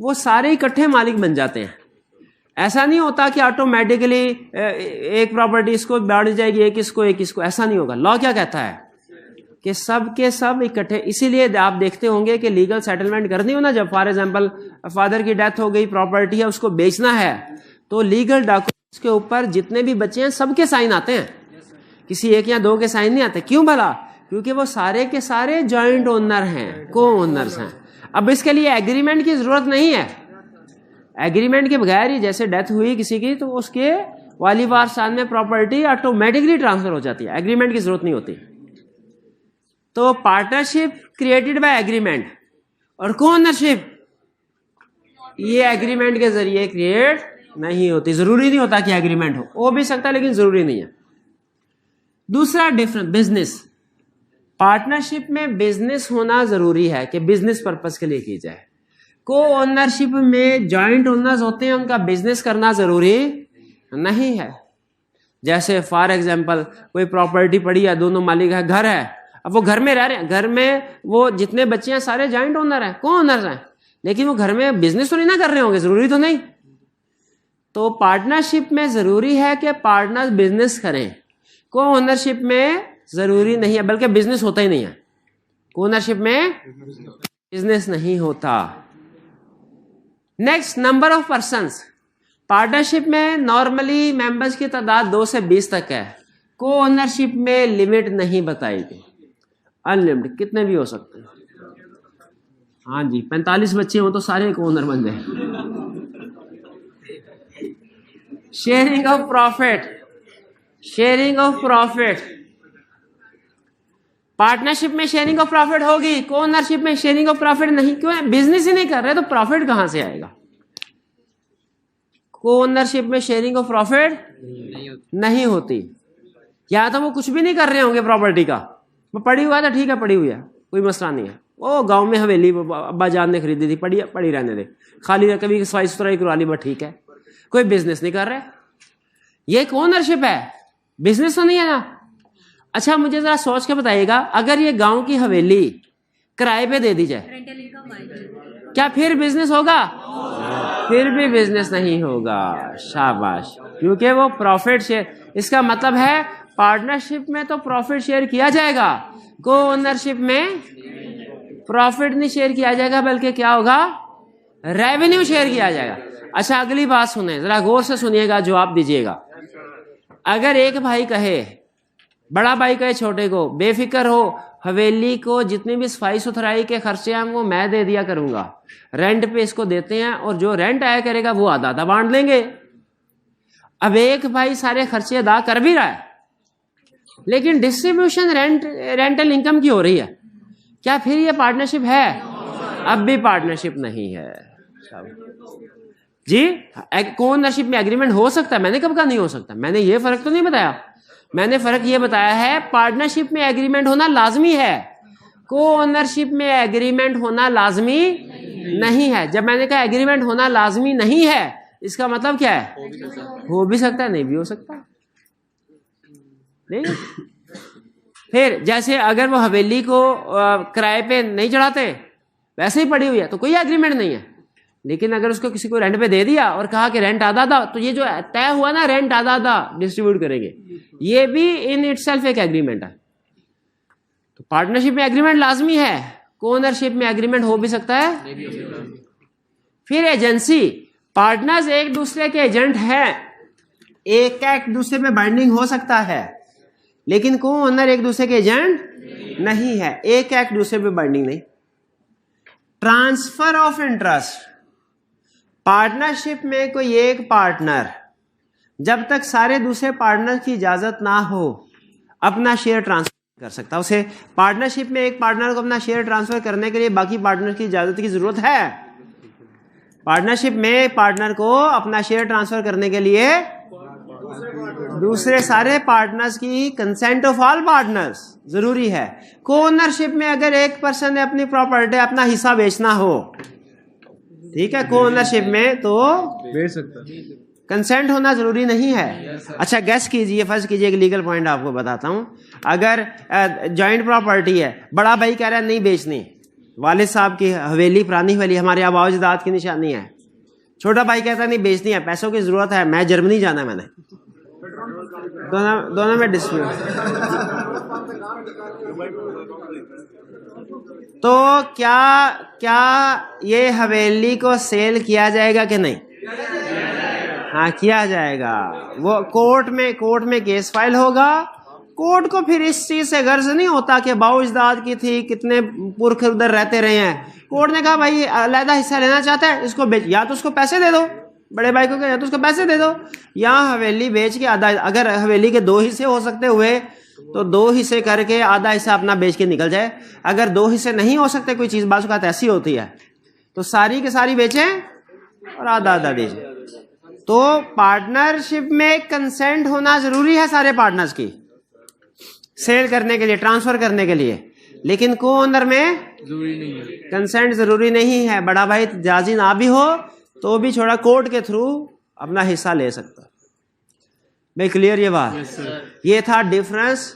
वो सारे इकट्ठे मालिक बन जाते हैं। ऐसा नहीं होता कि ऑटोमेटिकली एक प्रॉपर्टी इसको बांट जाएगी, एक इसको, ऐसा नहीं होगा। लॉ क्या कहता है कि सब के सब इकट्ठे। इसीलिए आप देखते होंगे कि लीगल सेटलमेंट करनी हो ना, जब फॉर एग्जांपल फादर की डेथ हो गई, प्रॉपर्टी है, उसको बेचना है, तो लीगल डॉक्यूमेंट्स के ऊपर जितने भी बच्चे हैं सबके साइन आते हैं, किसी एक या दो के साइन नहीं आते। क्यों भला? क्योंकि वो सारे के सारे जॉइंट ओनर हैं, को ओनर्स हैं। अब इसके लिए एग्रीमेंट की जरूरत नहीं है। एग्रीमेंट के बगैर ही, जैसे डेथ हुई किसी की, तो उसके वाली वारसात में प्रॉपर्टी ऑटोमेटिकली ट्रांसफर हो जाती है, एग्रीमेंट की जरूरत नहीं होती। तो पार्टनरशिप क्रिएटेड बाय एग्रीमेंट और को ओनरशिप ये एग्रीमेंट के जरिए क्रिएट नहीं होती। जरूरी नहीं होता कि एग्रीमेंट हो भी सकता है, लेकिन जरूरी नहीं है। दूसरा डिफरेंस, बिजनेस। पार्टनरशिप में बिजनेस होना जरूरी है कि बिजनेस पर्पस के लिए की जाए। को ओनरशिप में जॉइंट ओनर्स होते हैं, उनका बिजनेस करना जरूरी नहीं है। जैसे फॉर एग्जांपल कोई प्रॉपर्टी पड़ी है, दोनों मालिक है, घर है, अब वो घर में रह रहे हैं, घर में वो जितने बच्चे हैं सारे जॉइंट ओनर हैं, को ओनर्स हैं, लेकिन वो घर में बिजनेस तो नहीं ना कर रहे होंगे, जरूरी तो नहीं। तो पार्टनरशिप में जरूरी है कि पार्टनर्स बिजनेस करें, को ओनरशिप में जरूरी नहीं है, बल्कि बिजनेस होता ही नहीं है। को ओनरशिप में बिजनेस नहीं होता। Next, number of persons. Partnership में नॉर्मली मेंबर्स की तादाद 2 से 20 तक है। को ओनरशिप में लिमिट नहीं बताई गई, अनलिमिटेड, कितने भी हो सकते हैं। हाँ जी, 45 बच्चे हो तो सारे को ओनर बन जाए। Sharing of profit, sharing of profit. Partnership में शेयरिंग ऑफ प्रॉफिट होगी, को ओनरशिप में शेयरिंग ऑफ प्रॉफिट नहीं। क्यों? बिजनेस ही नहीं कर रहे तो प्रॉफिट कहां से आएगा? को ओनरशिप में शेयरिंग ऑफ प्रॉफिट नहीं होती। या तो वो कुछ भी नहीं कर रहे होंगे प्रॉपर्टी का, वो पड़ी हुआ है तो ठीक है, पड़ी हुई है, कोई मसला नहीं है, वो गांव में हवेली अब्बा जान ने खरीदी थी, पड़ी पड़ी रहने दे, खाली कभी सफाई सुथराई करवा ली, बस ठीक है, कोई बिजनेस नहीं कर रहे। ये एक ओनरशिप है, बिजनेस तो नहीं है ना। अच्छा मुझे जरा सोच के बताइएगा, अगर ये गांव की हवेली किराए पे दे दी जाए, क्या फिर बिजनेस होगा? फिर भी बिजनेस नहीं होगा। शाबाश, क्योंकि वो प्रॉफिट शेयर, इसका मतलब है पार्टनरशिप में तो प्रॉफिट शेयर किया जाएगा, को ओनरशिप में प्रॉफिट नहीं शेयर किया जाएगा, बल्कि क्या होगा? रेवेन्यू शेयर किया जाएगा। अच्छा अगली बात सुने, जरा गौर से सुनिएगा, जवाब दीजिएगा। अगर एक भाई कहे, बड़ा भाई कहे छोटे को, बेफिक्र हो, हवेली को जितनी भी सफाई सुथराई के खर्चे हैं वो मैं दे दिया करूंगा, रेंट पे इसको देते हैं, और जो रेंट आया करेगा वो आधा आधा बांट लेंगे। अब एक भाई सारे खर्चे अदा कर भी रहा है, लेकिन डिस्ट्रीब्यूशन रेंटल इनकम की हो रही है, क्या फिर ये पार्टनरशिप है? अब भी पार्टनरशिप नहीं है जी। ओनरशिप में एग्रीमेंट हो सकता है, मैंने कब कहा नहीं हो सकता, मैंने ये फर्क तो नहीं बताया। मैंने फर्क ये बताया है, पार्टनरशिप में एग्रीमेंट होना लाजमी है, को ओनरशिप में एग्रीमेंट होना लाजमी नहीं है। जब मैंने कहा एग्रीमेंट होना लाजमी नहीं है, इसका मतलब क्या है? हो भी सकता है, नहीं भी हो सकता। नहीं, फिर जैसे अगर वो हवेली को किराए पे नहीं चढ़ाते, वैसे ही पड़ी हुई है, तो कोई एग्रीमेंट नहीं है। लेकिन अगर उसको किसी को रेंट पे दे दिया और कहा कि रेंट आधा आधा, तो ये जो तय हुआ ना, रेंट आधा आधा डिस्ट्रीब्यूट करेंगे, ये भी इन इटसेल्फ एक एग्रीमेंट है। तो पार्टनरशिप में एग्रीमेंट लाजमी है, ओनरशिप में एग्रीमेंट हो भी सकता है। फिर एजेंसी, पार्टनर्स एक दूसरे के एजेंट हैं, एक दूसरे पे बाइंडिंग हो सकता है, लेकिन को ओनर एक दूसरे के एजेंट नहीं है, एक दूसरे पे बाइंडिंग नहीं। ट्रांसफर ऑफ इंटरेस्ट, पार्टनरशिप में कोई एक पार्टनर जब तक सारे दूसरे पार्टनर की इजाजत ना हो अपना शेयर ट्रांसफर कर सकता। उसे पार्टनरशिप में एक पार्टनर को अपना शेयर ट्रांसफर करने के लिए बाकी पार्टनर की इजाजत की जरूरत है। पार्टनरशिप में पार्टनर को अपना शेयर ट्रांसफर करने के लिए दूसरे सारे पार्टनर्स की कंसेंट ऑफ ऑल पार्टनर्स जरूरी है। को ओनरशिप में अगर एक पर्सन ने अपनी प्रॉपर्टी, अपना हिस्सा बेचना हो, ठीक है, को ओनरशिप में तो बेच सकता, कंसेंट होना जरूरी नहीं है। अच्छा गैस कीजिए, फर्ज कीजिए, एक लीगल पॉइंट आपको बताता हूं। अगर जॉइंट प्रॉपर्टी है, बड़ा भाई कह रहा है नहीं बेचनी, वालिद साहब की हवेली, पुरानी हवेली, हमारे आबाओ अजदाद की निशानी है, छोटा भाई कहता है नहीं बेचनी है, पैसों की जरूरत है, मैं जर्मनी जाना है, मैंने दोनों में डिस्प्यूट। तो क्या ये हवेली को सेल किया जाएगा कि नहीं? हाँ किया जाएगा। वो कोर्ट में केस फाइल होगा। कोर्ट को फिर इस चीज से गर्ज नहीं होता कि बाऊ इजदाद की थी, कितने पुरख उधर रहते रहे हैं। कोर्ट ने कहा भाई अलहदा हिस्सा लेना चाहता है, इसको बेच, या तो उसको पैसे दे दो, बड़े भाई को या तो उसको पैसे दे दो, या हवेली बेच के आधा, अगर हवेली के 2 हिस्से हो सकते हुए तो 2 हिस्से करके आधा हिस्सा अपना बेच के निकल जाए। अगर 2 हिस्से नहीं हो सकते, कोई चीज बात ऐसी होती है, तो सारी की सारी बेचें और आधा आधा दीजिए। तो पार्टनरशिप में कंसेंट होना जरूरी है सारे पार्टनर्स की, सेल करने के लिए, ट्रांसफर करने के लिए, लेकिन को ओनर में जरूरी नहीं है, कंसेंट जरूरी नहीं है। बड़ा भाई जाजी ना भी हो तो भी छोड़ा कोर्ट के थ्रू अपना हिस्सा ले सकता। भाई क्लियर ये बात? yes, ये था डिफरेंस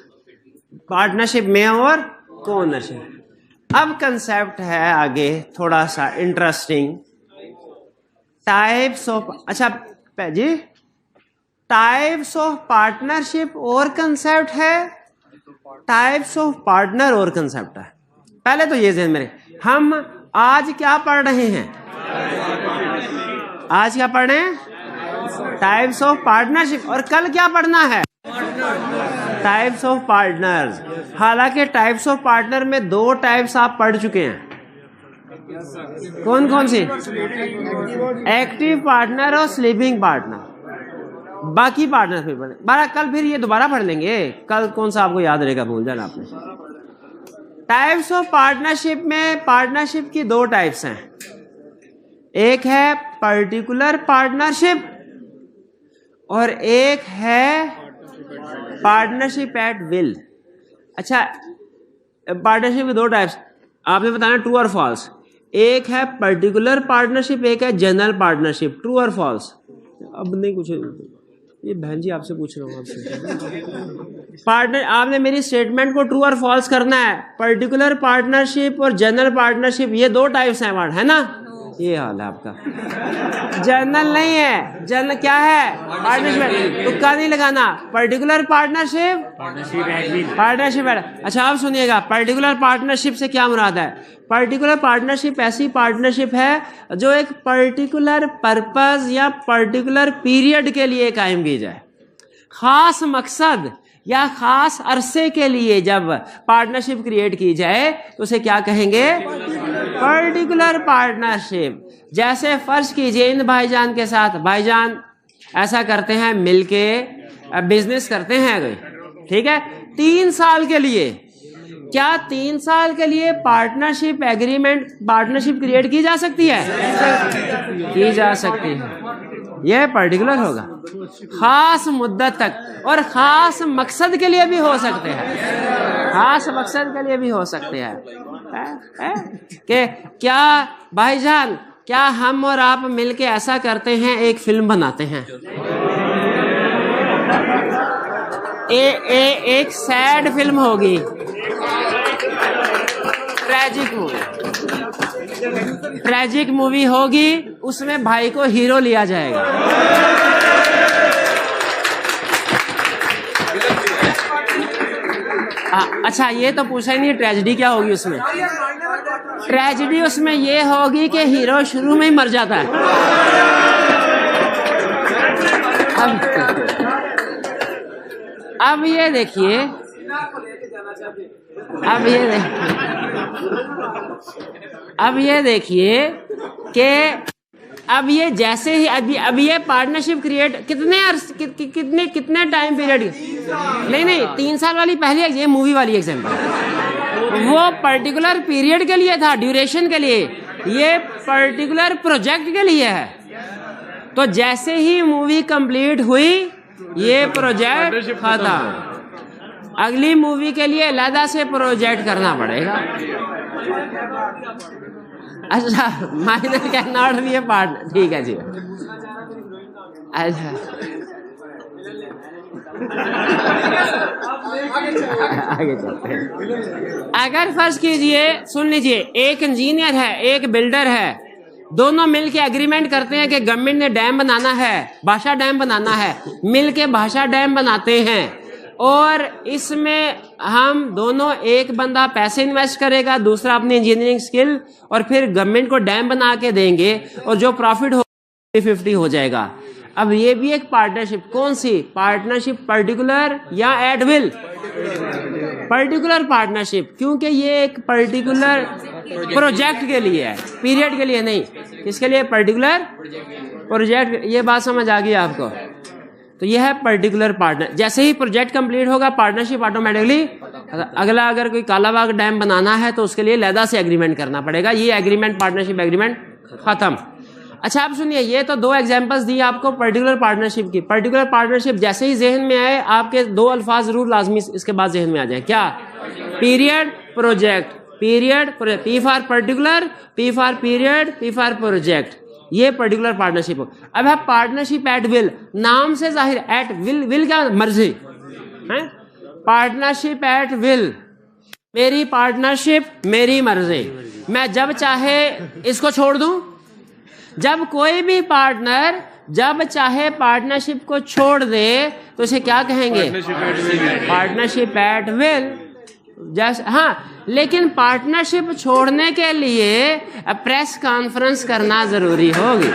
पार्टनरशिप में और को ओनरशिप। अब कंसेप्ट है आगे थोड़ा सा इंटरेस्टिंग, टाइप्स ऑफ, अच्छा जी, टाइप्स ऑफ पार्टनरशिप और कंसेप्ट है, टाइप्स ऑफ पार्टनर और कंसेप्ट है। पहले तो ये ध्यान मेरे, हम आज क्या पढ़ रहे हैं? आज क्या पढ़ रहे हैं? Types of partnership. और कल क्या पढ़ना है? Types of partners. हालांकि टाइप्स ऑफ पार्टनर में 2 टाइप्स आप पढ़ चुके हैं। कौन कौन सी? एक्टिव पार्टनर और स्लीपिंग पार्टनर। बाकी पार्टनर फिर पढ़े, कल फिर ये दोबारा पढ़ लेंगे। कल कौन सा आपको याद रहेगा, भूल जाना आपने। टाइप्स ऑफ पार्टनरशिप में पार्टनरशिप की 2 टाइप्स हैं। एक है पर्टिकुलर पार्टनरशिप और एक है पार्टनरशिप एट विल। अच्छा पार्टनरशिप की 2 टाइप्स, आपने बताना ट्रू और फॉल्स। एक है पर्टिकुलर पार्टनरशिप, एक है जनरल पार्टनरशिप। ट्रू और फॉल्स? अब नहीं कुछ, ये बहन जी आपसे पूछ रहा हूँ आपसे। पार्टनर, आपने मेरी स्टेटमेंट को ट्रू और फॉल्स करना है। पर्टिकुलर पार्टनरशिप और जनरल पार्टनरशिप ये दो टाइप्स हैं वर्ड, है ना? ये हाल है आपका। जनरल नहीं है, जनरल क्या है? पार्टनरशिप। तुक्का नहीं लगाना। Particular partnership, partnership. अच्छा आप सुनिएगा, पर्टिकुलर पार्टनरशिप से क्या मुराद है? पर्टिकुलर पार्टनरशिप ऐसी पार्टनरशिप है जो एक पर्टिकुलर पर्पस या पर्टिकुलर पीरियड के लिए कायम की जाए। खास मकसद या खास अरसे के लिए जब पार्टनरशिप क्रिएट की जाए तो उसे क्या कहेंगे? Particular partnership. जैसे फर्ज कीजिए इन भाईजान के साथ, भाईजान ऐसा करते हैं मिलके बिजनेस करते हैं कोई, ठीक है, 3 साल के लिए। क्या 3 साल के लिए पार्टनरशिप एग्रीमेंट, पार्टनरशिप क्रिएट की जा सकती है? की जा सकती है। यह पर्टिकुलर होगा, खास मुद्दत तक, और खास मकसद के लिए भी हो सकते हैं, खास मकसद के लिए भी हो सकते हैं। कि क्या भाईजान, क्या हम और आप मिलके ऐसा करते हैं, एक फिल्म बनाते हैं, एक सैड फिल्म होगी, ट्रैजिक मूवी होगी, उसमें भाई को हीरो लिया जाएगा। अच्छा ये तो पूछा ही नहीं, ट्रेजेडी क्या होगी उसमें? ट्रेजेडी उसमें ये होगी कि हीरो शुरू में ही मर जाता है। अब ये देखिए, अब ये देखिए कि अब ये जैसे ही अब ये पार्टनरशिप क्रिएट कितने टाइम पीरियड, नहीं 3 साल वाली पहली, ये मूवी वाली एग्जांपल, वो पर्टिकुलर पीरियड के लिए था, ड्यूरेशन के लिए। ये पर्टिकुलर प्रोजेक्ट के लिए है। तो जैसे ही मूवी कंप्लीट हुई, ये प्रोजेक्ट खत्म। अगली मूवी के लिए अलग से प्रोजेक्ट करना पड़ेगा। अच्छा minor can not be A partner, ठीक है जी। अच्छा आगे चलते हैं। अगर फर्ज कीजिए, सुन लीजिए, एक इंजीनियर है, एक बिल्डर है, दोनों मिलके एग्रीमेंट करते हैं कि गवर्नमेंट ने डैम बनाना है, भाषा डैम बनाना है, मिलके भाषा डैम बनाते हैं। और इसमें हम दोनों, एक बंदा पैसे इन्वेस्ट करेगा, दूसरा अपनी इंजीनियरिंग स्किल, और फिर गवर्नमेंट को डैम बना के देंगे, और जो प्रॉफिट हो 50-50 हो जाएगा। अब ये भी एक पार्टनरशिप, कौन सी पार्टनरशिप? पर्टिकुलर या एट विल? पर्टिकुलर पार्टनरशिप, क्योंकि ये एक पर्टिकुलर प्रोजेक्ट के लिए है, पीरियड के लिए नहीं। किसके लिए? Particular project. ये बात समझ आ गई आपको? तो यह है पर्टिकुलर पार्टनर। जैसे ही प्रोजेक्ट कंप्लीट होगा, पार्टनरशिप ऑटोमेटिकली, अगला अगर कोई कालाबाग डैम बनाना है तो उसके लिए लैदा से एग्रीमेंट करना पड़ेगा। ये एग्रीमेंट, पार्टनरशिप एग्रीमेंट खत्म। अच्छा आप सुनिए, ये तो 2 एग्जांपल्स दी आपको पर्टिकुलर पार्टनरशिप की। पर्टिकुलर पार्टनरशिप जैसे ही जहन में आए, आपके 2 अल्फाज जरूर लाजमी इसके बाद जहन में आ जाए। क्या? Period, project. Period, P for particular, P for period, P for project. ये पर्टिकुलर पार्टनरशिप हो। अब है पार्टनरशिप एट विल, नाम से जाहिर, एट विल, विल क्या? मर्जी है। पार्टनरशिप एट विल, मेरी पार्टनरशिप मेरी मर्जी, मैं जब चाहे इसको छोड़ दूं। जब कोई भी पार्टनर जब चाहे पार्टनरशिप को छोड़ दे तो इसे क्या कहेंगे? Partnership at will. जैसे हाँ, लेकिन पार्टनरशिप छोड़ने के लिए प्रेस कॉन्फ्रेंस करना जरूरी होगी।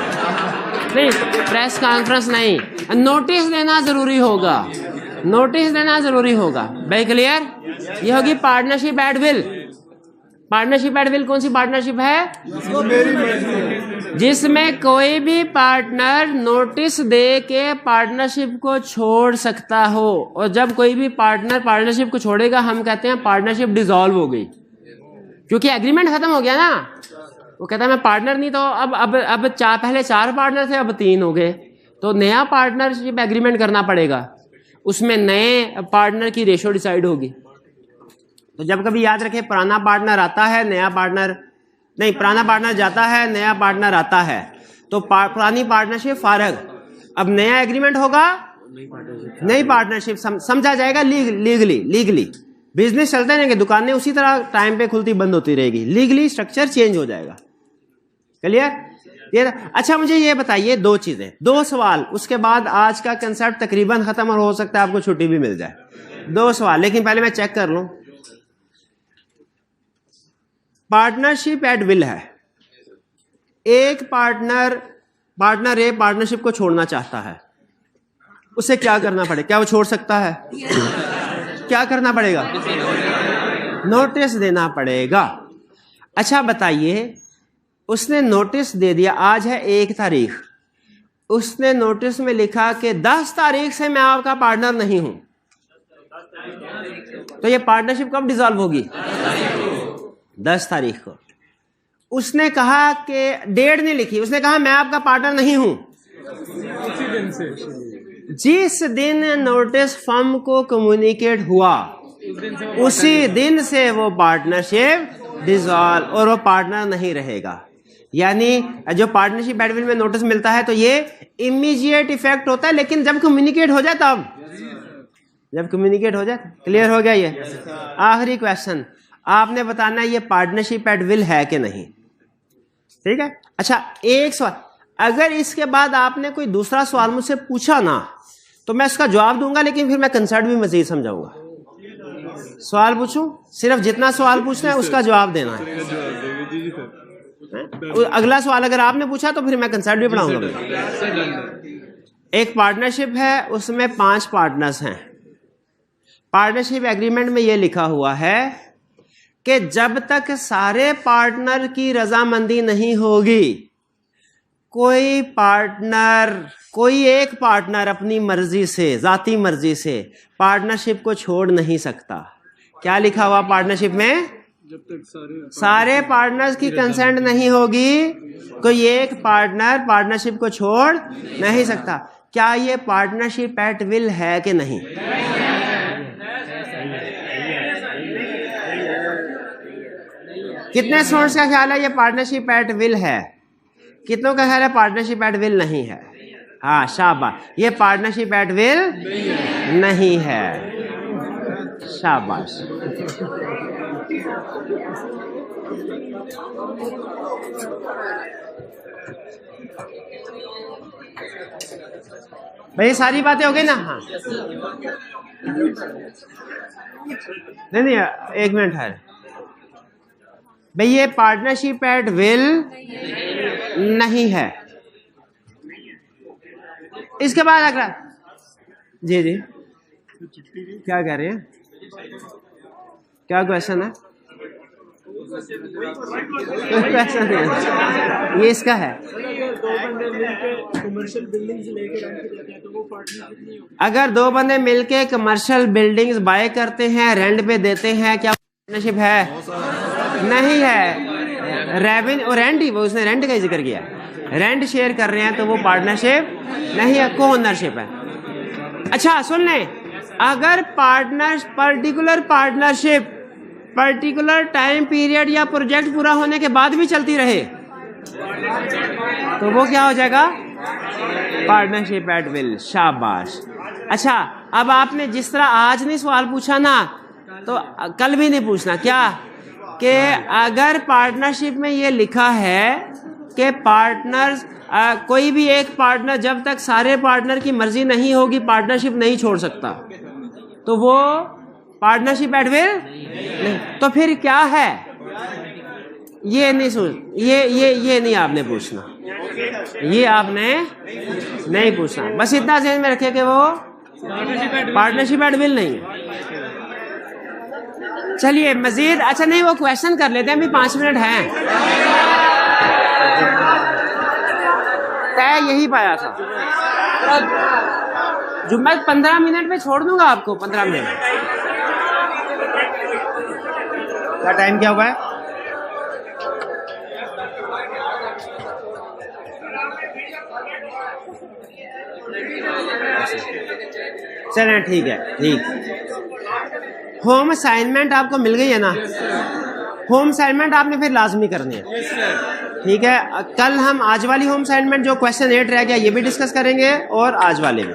नहीं, प्रेस कॉन्फ्रेंस नहीं, नोटिस देना जरूरी होगा, नोटिस देना जरूरी होगा। भाई क्लियर? ये होगी partnership at will. Partnership at will कौन सी पार्टनरशिप है? जिसमें कोई भी पार्टनर नोटिस दे के पार्टनरशिप को छोड़ सकता हो। और जब कोई भी पार्टनर पार्टनरशिप को छोड़ेगा, हम कहते हैं पार्टनरशिप डिसॉल्व हो गई, क्योंकि एग्रीमेंट खत्म हो गया ना। वो कहता है मैं पार्टनर नहीं, तो अब पहले 4 पार्टनर थे, अब 3 हो गए, तो नया पार्टनरशिप एग्रीमेंट करना पड़ेगा। उसमें नए पार्टनर की रेशो डिसाइड होगी। तो जब कभी याद रखे पुराना पार्टनर आता है, नया पार्टनर नहीं, पुराना पार्टनर जाता है, नया पार्टनर आता है, तो पुरानी पार्टनरशिप फारग, अब नया एग्रीमेंट होगा, नई पार्टनरशिप समझा जाएगा लीगली। बिजनेस चलते रहेंगे, दुकानें उसी तरह टाइम पे खुलती बंद होती रहेगी, लीगली स्ट्रक्चर चेंज हो जाएगा। क्लियर? ये अच्छा, मुझे ये बताइए 2 चीजें, 2 सवाल, उसके बाद आज का कंसेप्ट तकरीबन खत्म और हो सकता है आपको छुट्टी भी मिल जाए। 2 सवाल, लेकिन पहले मैं चेक कर लूं। पार्टनरशिप एट विल है, एक पार्टनर ए पार्टनरशिप को छोड़ना चाहता है, उसे क्या करना पड़ेगा? क्या वो छोड़ सकता है? क्या करना पड़ेगा? नोटिस देना पड़ेगा। अच्छा बताइए, उसने नोटिस दे दिया, आज है 1 तारीख, उसने नोटिस में लिखा कि 10 तारीख से मैं आपका पार्टनर नहीं हूं, तो ये पार्टनरशिप कब डिसॉल्व होगी? 10 तारीख को। उसने कहा कि डेट नहीं लिखी, उसने कहा मैं आपका पार्टनर नहीं हूं, उसी दिन से, जिस दिन नोटिस फर्म को कम्युनिकेट हुआ उसी दिन से वो पार्टनरशिप डिसॉल्व, और वो पार्टनर नहीं रहेगा। यानी जो पार्टनरशिप एट विल में नोटिस मिलता है तो ये इमीडिएट इफेक्ट होता है, लेकिन जब कम्युनिकेट हो जाए तब, जब कम्युनिकेट हो जाए। क्लियर हो गया? ये आखिरी क्वेश्चन, आपने बताना ये पार्टनरशिप एट विल है कि नहीं। ठीक है? अच्छा, एक सवाल, अगर इसके बाद आपने कोई दूसरा सवाल मुझसे पूछा ना तो मैं उसका जवाब दूंगा, लेकिन फिर मैं कंसेप्ट भी मजीद समझाऊंगा। सवाल पूछूं? सिर्फ जितना सवाल पूछना है उसका जवाब देना है। अगला सवाल अगर आपने पूछा तो फिर मैं कंसेप्ट भी पढ़ाऊंगा। एक पार्टनरशिप है, उसमें 5 पार्टनर्स हैं। पार्टनरशिप एग्रीमेंट में यह लिखा हुआ है कि जब तक सारे पार्टनर की रजामंदी नहीं होगी, कोई एक पार्टनर अपनी मर्जी से, जाती मर्जी से पार्टनरशिप को छोड़ नहीं सकता। क्या लिखा हुआ पार्टनरशिप में? जब तक सारे पार्टनर्स की कंसेंट नहीं होगी, कोई एक पार्टनर पार्टनरशिप को छोड़ नहीं सकता। क्या ये पार्टनरशिप एट विल है कि नहीं? कितने स्टूडेंट्स का ख्याल है ये पार्टनरशिप एट विल है? कितनों का ख्याल है पार्टनरशिप एट विल नहीं है? हाँ, शाबाश, ये पार्टनरशिप एट विल नहीं है। शाबाश। भाई सारी बातें हो गई ना? हाँ, नहीं, 1 मिनट है भाई, ये पार्टनरशिप एट विल नहीं है। इसके बाद अगला, जी क्या कह रहे हैं? क्या क्वेश्चन है? क्वेश्चन है ये, इसका है। अगर 2 बंदे मिलके कमर्शियल बिल्डिंग्स बाय करते हैं, रेंट पे देते हैं, क्या पार्टनरशिप है? नहीं है। रेंट ही, वो उसने रेंट का जिक्र किया, रेंट शेयर कर रहे हैं तो वो पार्टनरशिप नहीं है, को ओनरशिप है। अच्छा सुन लें, अगर particular partnership particular time period या प्रोजेक्ट पूरा होने के बाद भी चलती रहे तो वो क्या हो जाएगा? Partnership at will. शाबाश। अच्छा, अब आपने जिस तरह आज नहीं सवाल पूछा ना, तो कल भी नहीं पूछना। क्या कि अगर पार्टनरशिप में ये लिखा है कि पार्टनर्स, कोई भी एक पार्टनर जब तक सारे पार्टनर की मर्जी नहीं होगी पार्टनरशिप नहीं छोड़ सकता, तो वो पार्टनरशिप एट विल नहीं। तो फिर क्या है? ये नहीं सोच, ये नहीं आपने पूछना, ये आपने नहीं पूछना। बस इतना ध्यान में रखे कि वो पार्टनरशिप एट विल नहीं है। चलिए मजीद, अच्छा नहीं, वो क्वेश्चन कर लेते हैं, अभी 5 मिनट हैं। तय यही पाया था, जुम्मा 15 मिनट में छोड़ दूंगा आपको। 15 मिनट का टाइम क्या हुआ है? चलें ठीक है, ठीक होम असाइनमेंट आपको मिल गई है ना? होम असाइनमेंट आपने फिर लाजमी करनी है, ठीक है। कल हम आज वाली होम असाइनमेंट जो क्वेश्चन 8 रह गया ये भी डिस्कस करेंगे और आज वाले भी।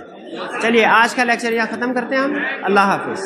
चलिए आज का लेक्चर यहाँ ख़त्म करते हैं हम। अल्लाह हाफिज़।